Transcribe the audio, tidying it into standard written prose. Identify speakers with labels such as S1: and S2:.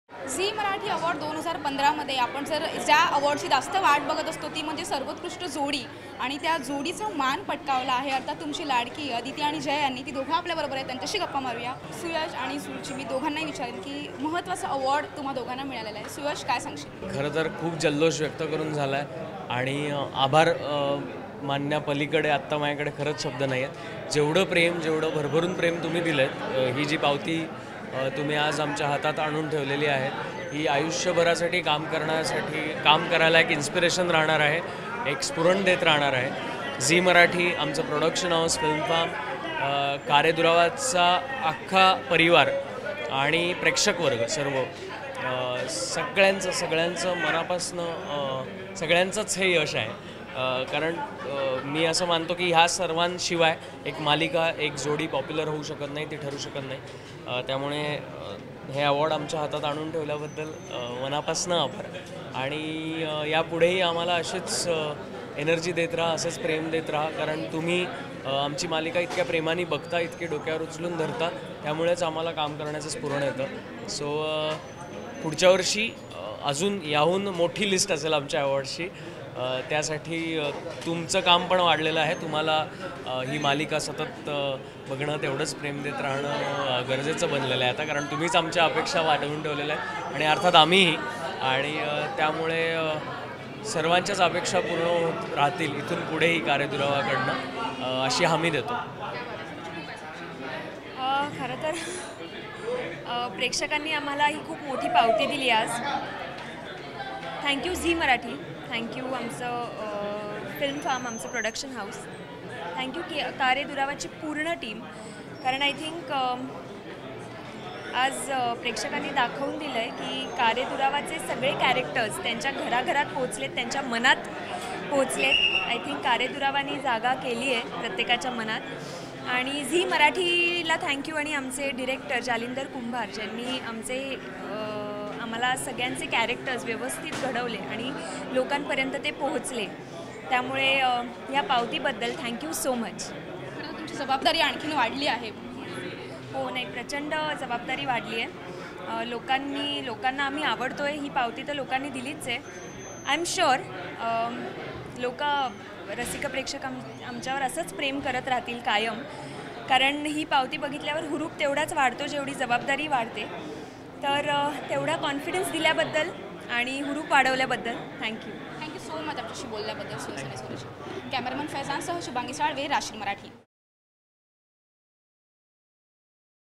S1: Zee Marathi award 2015 मध्ये आपण जर ज्या अवॉर्डची जास्त वाट बघत असतो ती म्हणजे सर्वोत्कृष्ट जोडी आणि त्या जोडीचा मान पटकावला आहे। अर्थात तुमची लाडकी अदिती आणि जय यांनी ती दोघं आपल्याबरोबर आहेत, त्यांच्याशी गप्पा मारूया। सुयश आणि सुरुची मी दोघांनाही विचारेन की महत्त्वाचा अवॉर्ड तुम्हा दोघांना मिळालेला आहे। सुयश काय सांगशील?
S2: खरं तर खूप जल्लोष व्यक्त करून झाला आहे आणि आभार मानण्यापलीकडे आत्ता माझ्याकडे खरंच शब्द नाही आहेत। जेवढं प्रेम, जेवढं भरभरून प्रेम तुम्ही दिलं, ही जी पावती तुम्ही आज आमच्या हातात आणून ठेवलेली आहे, ही आयुष्यभरासाठी काम करायला एक इन्स्पिरेशन राहणार आहे, एक स्फुरण देत राहणार आहे। झी मराठी आमचं प्रोडक्शन हाऊस, फिल्म फार्म, कार्यदुरावाचा अख्खा परिवार आणि प्रेक्षक वर्ग सर्व सगळ्यांचं मनापासनं सगळ्यांचंच हे यश आहे। कारण मी असं मानतो की ह्या सर्वांशिवाय एक मालिका, एक जोडी पॉप्युलर होऊ शकत नाही, ती ठरू शकत नाही। त्यामुळे हे अवॉर्ड आमच्या हातात आणून ठेवल्याबद्दल मनापासनं आभार आणि यापुढेही आम्हाला अशीच एनर्जी देत राहा, असंच प्रेम देत राहा, कारण तुम्ही आमची मालिका इतक्या प्रेमाने बघता, इतके डोक्यावर उचलून धरता, त्यामुळेच आम्हाला काम करण्याचं स्फुरण येतं। सो पुढच्या वर्षी अजून याहून मोठी लिस्ट असेल आमच्या अवॉर्ड्सची, त्यासाठी तुमचं काम पण वाढलेलं आहे। तुम्हाला ही मालिका सतत बघणं, तेवढंच प्रेम देत राहणं गरजेचं बनलेलं आहे आता, कारण तुम्हीच आमच्या अपेक्षा वाढवून ठेवलेल्या आहेत आणि अर्थात आम्हीही, आणि त्यामुळे सर्वांच्याच अपेक्षा पूर्ण होत राहतील इथून पुढेही कार्यदुरावाकडनं, अशी हमी देतो।
S3: खरं तर प्रेक्षकांनी आम्हाला ही खूप मोठी पावती दिली आज। थँक्यू झी मराठी, थँक्यू आमचं फिल्म फार्म, आमचं प्रोडक्शन हाऊस, थँक्यू कार्यदुरावाची पूर्ण टीम, कारण आय थिंक आज प्रेक्षकांनी दाखवून दिलं आहे की कार्यदुरावाचे सगळे कॅरेक्टर्स त्यांच्या घराघरात पोहोचलेत, त्यांच्या मनात पोहोचलेत। आय थिंक कार्यदुरावानी जागा केली आहे प्रत्येकाच्या मनात। आणि झी मराठीला थँक्यू, आणि आमचे डिरेक्टर जालिंदर कुंभार, ज्यांनी आम्हाला सगळ्यांचे कॅरेक्टर्स व्यवस्थित घडवले आणि लोकांपर्यंत ते पोहोचले। त्यामुळे या पावतीबद्दल थँक्यू सो मच।
S1: तुमची जबाबदारी आणखीन वाढली आहे?
S3: हो, नाही, प्रचंड जबाबदारी वाढली आहे। लोकांना आम्ही आवडतोय ही पावती तर लोकांनी दिलीच आहे। आय एम शुअर रसिक प्रेक्षक आमच्यावर असंच प्रेम करत राहतील कायम, कारण ही पावती बघितल्यावर हुरूप तेवढाच वाढतो जेवढी जबाबदारी वाढते। तर तेवढा कॉन्फिडन्स दिल्याबद्दल आणि हुरूप वाढवल्याबद्दल थँक्यू
S1: सो मच आमच्याशी बोलल्याबद्दल। सुरेश आणि सुरेश, कॅमेरामन फैजानसह शुभांगी साळवे, राशीन मराठी।